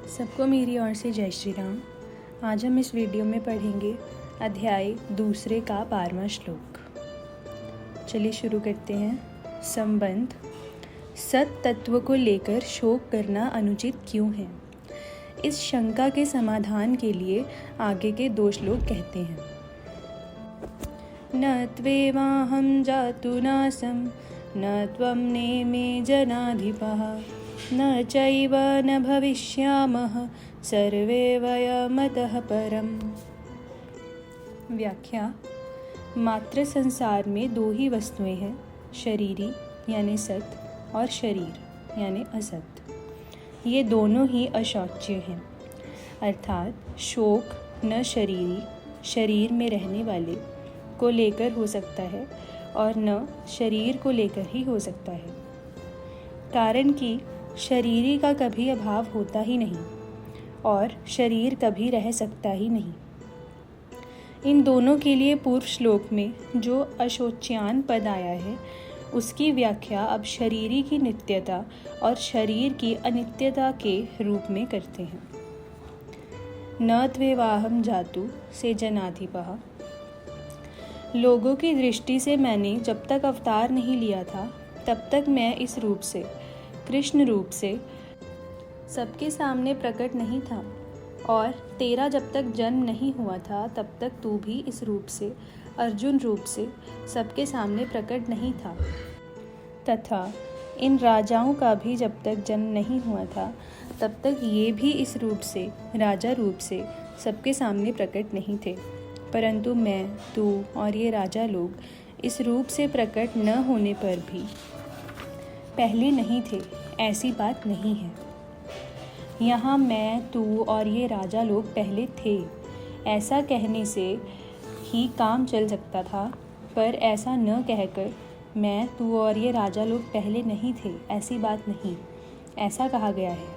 सबको मेरी ओर से जय श्री राम। आज हम इस वीडियो में पढ़ेंगे अध्याय दूसरे का 12वां श्लोक। चलिए शुरू करते हैं। संबंध। सत तत्व को लेकर शोक करना अनुचित क्यों है? इस शंका के समाधान के लिए आगे के 2 श्लोक कहते हैं। न त्वेवाहं जातु नासं न त्वं नेमे जनाधिपः न चैव न भविष्यामः सर्वे वयमतः परम्। व्याख्या। मात्र संसार में 2 ही वस्तुएं हैं, शरीरी यानी सत और शरीर यानी असत। ये दोनों ही अशौच्य हैं, अर्थात शोक न शरीरी शरीर में रहने वाले को लेकर हो सकता है और न शरीर को लेकर ही हो सकता है, कारण कि शरीरी का कभी अभाव होता ही नहीं और शरीर कभी रह सकता ही नहीं। इन दोनों के लिए पूर्व श्लोक में जो अशोच्यान पद आया है उसकी व्याख्या अब शरीरी की नित्यता और शरीर की अनित्यता के रूप में करते हैं। न त्वेवाहं जातु से जनाधिपः। लोगों की दृष्टि से मैंने जब तक अवतार नहीं लिया था तब तक मैं इस रूप से, कृष्ण रूप से सबके सामने प्रकट नहीं था, और तेरा जब तक जन्म नहीं हुआ था तब तक तू भी इस रूप से, अर्जुन रूप से सबके सामने प्रकट नहीं था। तथा इन राजाओं का भी जब तक जन्म नहीं हुआ था तब तक ये भी इस रूप से, राजा रूप से सबके सामने प्रकट नहीं थे। परंतु मैं, तू और ये राजा लोग इस रूप से प्रकट न होने पर भी पहले नहीं थे, ऐसी बात नहीं है। यहाँ मैं, तू और ये राजा लोग पहले थे ऐसा कहने से ही काम चल सकता था, पर ऐसा न कहकर मैं, तू और ये राजा लोग पहले नहीं थे ऐसी बात नहीं, ऐसा कहा गया है।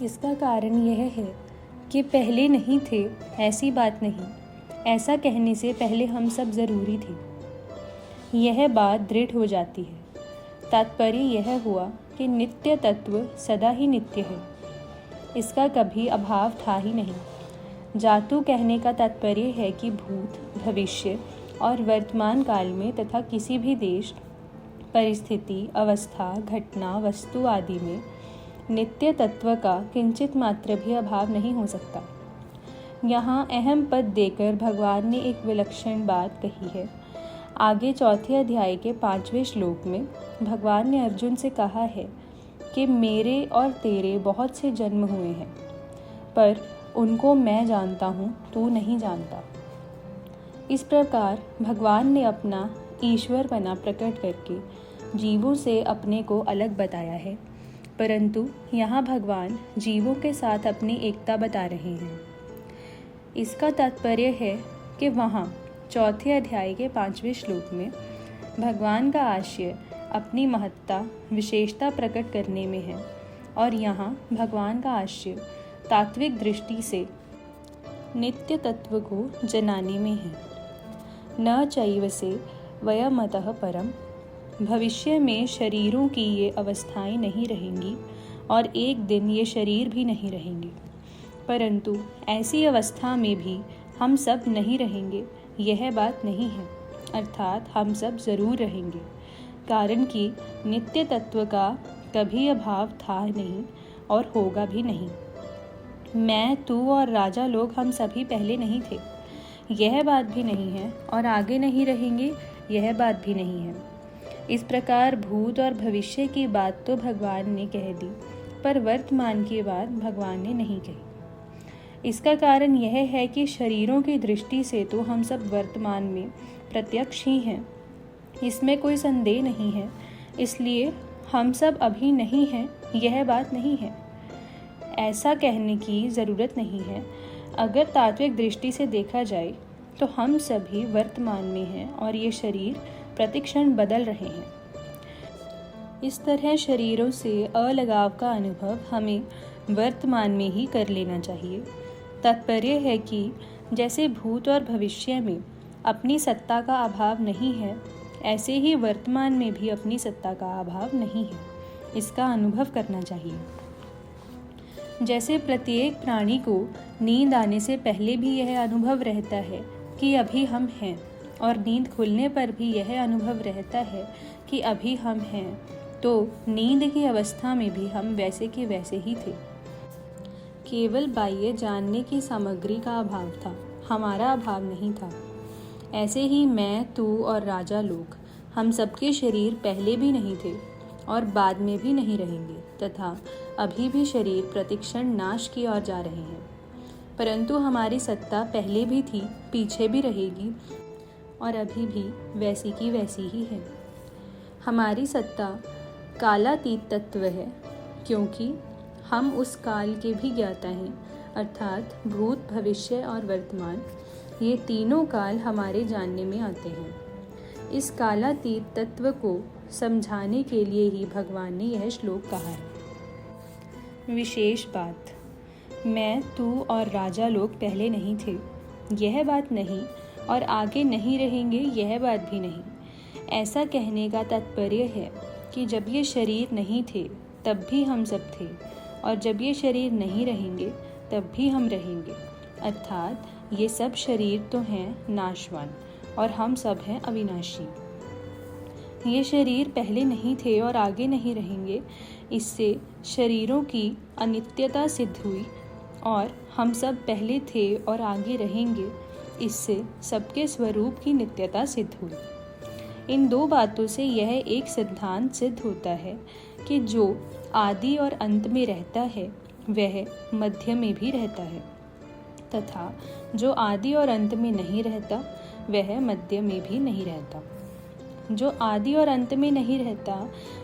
इसका कारण यह है कि पहले नहीं थे ऐसी बात नहीं, ऐसा कहने से पहले हम सब ज़रूरी थे। यह बात दृढ़ हो जाती है। तात्पर्य यह हुआ कि नित्य तत्व सदा ही नित्य है, इसका कभी अभाव था ही नहीं। जातु कहने का तात्पर्य है कि भूत, भविष्य और वर्तमान काल में तथा किसी भी देश, परिस्थिति, अवस्था, घटना, वस्तु आदि में नित्य तत्व का किंचित मात्र भी अभाव नहीं हो सकता। यहाँ अहम पद देकर भगवान ने एक विलक्षण बात कही है। आगे 4 अध्याय के 5वें श्लोक में भगवान ने अर्जुन से कहा है कि मेरे और तेरे बहुत से जन्म हुए हैं, पर उनको मैं जानता हूँ, तू नहीं जानता। इस प्रकार भगवान ने अपना ईश्वरपना प्रकट करके जीवों से अपने को अलग बताया है, परंतु यहाँ भगवान जीवों के साथ अपनी एकता बता रहे हैं। इसका तात्पर्य है कि वहाँ 4 अध्याय के 5वें श्लोक में भगवान का आशय अपनी महत्ता, विशेषता प्रकट करने में है, और यहाँ भगवान का आशय तात्विक दृष्टि से नित्य तत्व को जनाने में है। न चैव से वयमतः परम। भविष्य में शरीरों की ये अवस्थाएं नहीं रहेंगी और एक दिन ये शरीर भी नहीं रहेंगे, परंतु ऐसी अवस्था में भी हम सब नहीं रहेंगे, यह बात नहीं है। अर्थात हम सब ज़रूर रहेंगे, कारण कि नित्य तत्व का कभी अभाव था नहीं और होगा भी नहीं। मैं, तू और राजा लोग हम सभी पहले नहीं थे, यह बात भी नहीं है, और आगे नहीं रहेंगे, यह बात भी नहीं है। इस प्रकार भूत और भविष्य की बात तो भगवान ने कह दी, पर वर्तमान की बात भगवान ने नहीं कही। इसका कारण यह है कि शरीरों की दृष्टि से तो हम सब वर्तमान में प्रत्यक्ष ही हैं, इसमें कोई संदेह नहीं है, इसलिए हम सब अभी नहीं हैं, यह बात नहीं है, ऐसा कहने की ज़रूरत नहीं है। अगर तात्विक दृष्टि से देखा जाए तो हम सभी वर्तमान में हैं और ये शरीर प्रतिक्षण बदल रहे हैं। इस तरह शरीरों से अलगाव का अनुभव हमें वर्तमान में ही कर लेना चाहिए। तात्पर्य है कि जैसे भूत और भविष्य में अपनी सत्ता का अभाव नहीं है, ऐसे ही वर्तमान में भी अपनी सत्ता का अभाव नहीं है, इसका अनुभव करना चाहिए। जैसे प्रत्येक प्राणी को नींद आने से पहले भी यह अनुभव रहता है कि अभी हम हैं, और नींद खुलने पर भी यह अनुभव रहता है कि अभी हम हैं, तो नींद की अवस्था में भी हम वैसे के वैसे ही थे। केवल बाह्य जानने की सामग्री का अभाव था, हमारा अभाव नहीं था। ऐसे ही मैं, तू और राजा लोग, हम सबके शरीर पहले भी नहीं थे और बाद में भी नहीं रहेंगे, तथा अभी भी शरीर प्रतिक्षण नाश की ओर जा रहे हैं। परंतु हमारी सत्ता पहले भी थी, पीछे भी रहेगी और अभी भी वैसी की वैसी ही है। हमारी सत्ता कालातीत तत्व है, क्योंकि हम उस काल के भी ज्ञाता हैं, अर्थात भूत, भविष्य और वर्तमान, ये तीनों काल हमारे जानने में आते हैं। इस कालातीत तत्व को समझाने के लिए ही भगवान ने यह श्लोक कहा है। विशेष बात, मैं, तू और राजा लोग पहले नहीं थे, यह बात नहीं, और आगे नहीं रहेंगे, यह बात भी नहीं। ऐसा कहने का तात्पर्य है कि जब ये शरीर नहीं थे तब भी हम सब थे, और जब ये शरीर नहीं रहेंगे तब भी हम रहेंगे। अर्थात ये सब शरीर तो हैं नाशवान और हम सब हैं अविनाशी। ये शरीर पहले नहीं थे और आगे नहीं रहेंगे, इससे शरीरों की अनित्यता सिद्ध हुई, और हम सब पहले थे और आगे रहेंगे, इससे सबके स्वरूप की नित्यता सिद्ध हुई। इन दो बातों से यह एक सिद्धांत सिद्ध होता है कि जो आदि और अंत में रहता है वह मध्य में भी रहता है, तथा जो आदि और अंत में नहीं रहता वह मध्य में भी नहीं रहता। जो आदि और अंत में नहीं रहता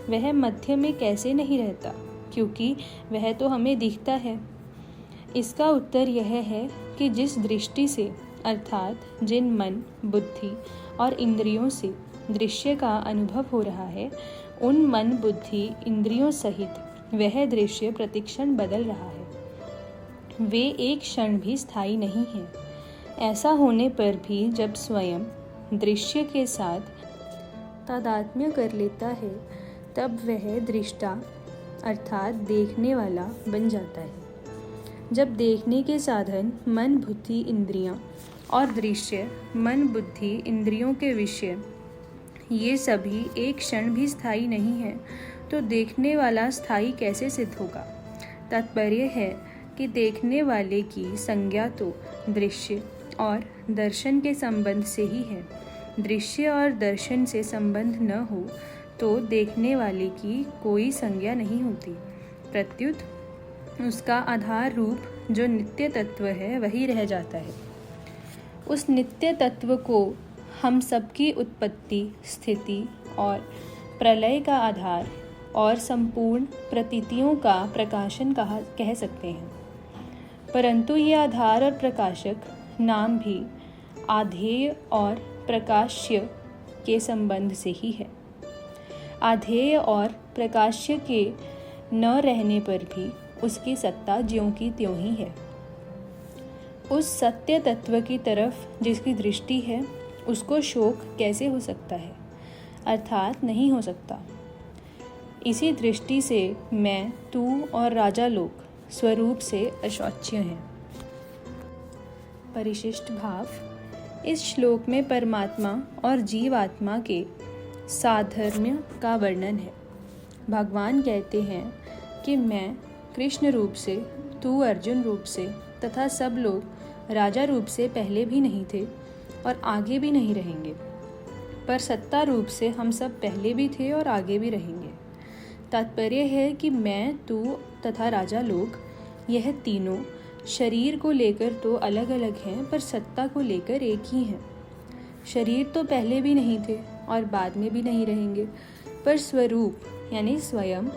वह मध्य में कैसे नहीं रहता, क्योंकि वह तो हमें दिखता है। इसका उत्तर यह है कि जिस दृष्टि से, अर्थात जिन मन, बुद्धि और इंद्रियों से दृश्य का अनुभव हो रहा है, उन मन, बुद्धि, इंद्रियों सहित वह दृश्य प्रतिक्षण बदल रहा है। वे एक क्षण भी स्थायी नहीं है। ऐसा होने पर भी जब स्वयं दृश्य के साथ तादात्म्य कर लेता है, तब वह दृष्टा अर्थात देखने वाला बन जाता है। जब देखने के साधन मन, बुद्धि, इंद्रियां और दृश्य, मन, बुद्धि, इंद्रियों के विषय, ये सभी एक क्षण भी स्थायी नहीं है, तो देखने वाला स्थायी कैसे सिद्ध होगा। तात्पर्य है कि देखने वाले की संज्ञा तो दृश्य और दर्शन के संबंध से ही है। दृश्य और दर्शन से संबंध न हो तो देखने वाले की कोई संज्ञा नहीं होती। प्रत्युत उसका आधार रूप जो नित्य तत्व है वही रह जाता है। उस नित्य तत्व को हम सबकी उत्पत्ति, स्थिति और प्रलय का आधार और संपूर्ण प्रतीतियों का प्रकाशन कह सकते हैं। परंतु ये आधार और प्रकाशक नाम भी आधेय और प्रकाश्य के संबंध से ही है। आधेय और प्रकाश्य के न रहने पर भी उसकी सत्ता ज्यों की त्यों ही है। उस सत्य तत्व की तरफ जिसकी दृष्टि है, उसको शोक कैसे हो सकता है, अर्थात नहीं हो सकता। इसी दृष्टि से मैं, तू और राजा लोग स्वरूप से अशौच्य हैं। परिशिष्ट भाव, इस श्लोक में परमात्मा और जीवात्मा के साधर्म्य का वर्णन है। भगवान कहते हैं कि मैं कृष्ण रूप से, तू अर्जुन रूप से तथा सब लोग राजा रूप से पहले भी नहीं थे और आगे भी नहीं रहेंगे, पर सत्ता रूप से हम सब पहले भी थे और आगे भी रहेंगे। तात्पर्य है कि मैं, तू तथा राजा लोग, यह तीनों शरीर को लेकर तो अलग अलग हैं, पर सत्ता को लेकर एक ही हैं। शरीर तो पहले भी नहीं थे और बाद में भी नहीं रहेंगे, पर स्वरूप यानी स्वयं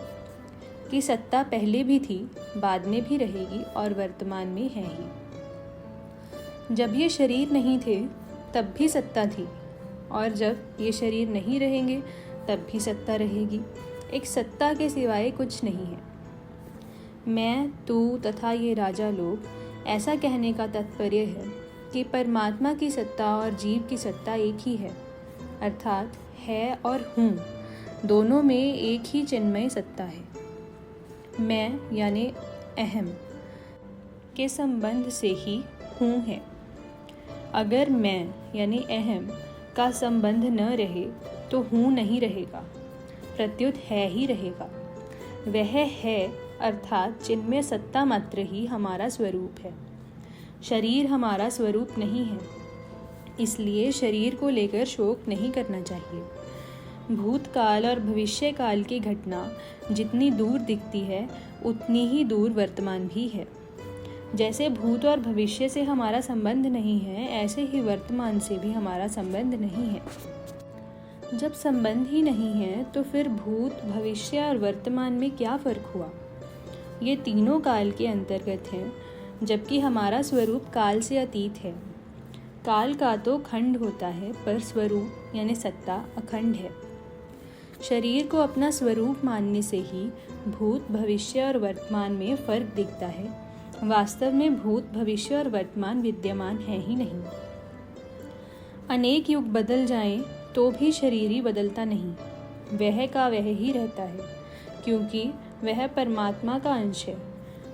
की सत्ता पहले भी थी, बाद में भी रहेगी और वर्तमान में है ही। जब ये शरीर नहीं थे तब भी सत्ता थी, और जब ये शरीर नहीं रहेंगे तब भी सत्ता रहेगी। एक सत्ता के सिवाय कुछ नहीं है। मैं, तू तथा ये राजा लोग, ऐसा कहने का तात्पर्य है कि परमात्मा की सत्ता और जीव की सत्ता एक ही है, अर्थात है और हूँ दोनों में एक ही चिन्मय सत्ता है। मैं यानी अहम के संबंध से ही हूँ है। अगर मैं यानी अहम का संबंध न रहे तो हूँ नहीं रहेगा, प्रत्युत है ही रहेगा। वह है अर्थात जिनमें सत्ता मात्र ही हमारा स्वरूप है। शरीर हमारा स्वरूप नहीं है, इसलिए शरीर को लेकर शोक नहीं करना चाहिए। भूतकाल और भविष्य काल की घटना जितनी दूर दिखती है उतनी ही दूर वर्तमान भी है। जैसे भूत और भविष्य से हमारा संबंध नहीं है, ऐसे ही वर्तमान से भी हमारा संबंध नहीं है। जब संबंध ही नहीं है तो फिर भूत, भविष्य और वर्तमान में क्या फर्क हुआ? ये तीनों काल के अंतर्गत हैं, जबकि हमारा स्वरूप काल से अतीत है। काल का तो खंड होता है, पर स्वरूप यानी सत्ता अखंड है। शरीर को अपना स्वरूप मानने से ही भूत, भविष्य और वर्तमान में फर्क दिखता है। वास्तव में भूत, भविष्य और वर्तमान विद्यमान है ही नहीं। अनेक युग बदल जाएं तो भी शरीर ही बदलता नहीं, वह का वह ही रहता है, क्योंकि वह परमात्मा का अंश है।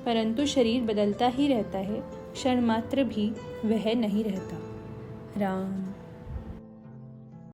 परंतु शरीर बदलता ही रहता है, क्षण मात्र भी वह नहीं रहता। राम।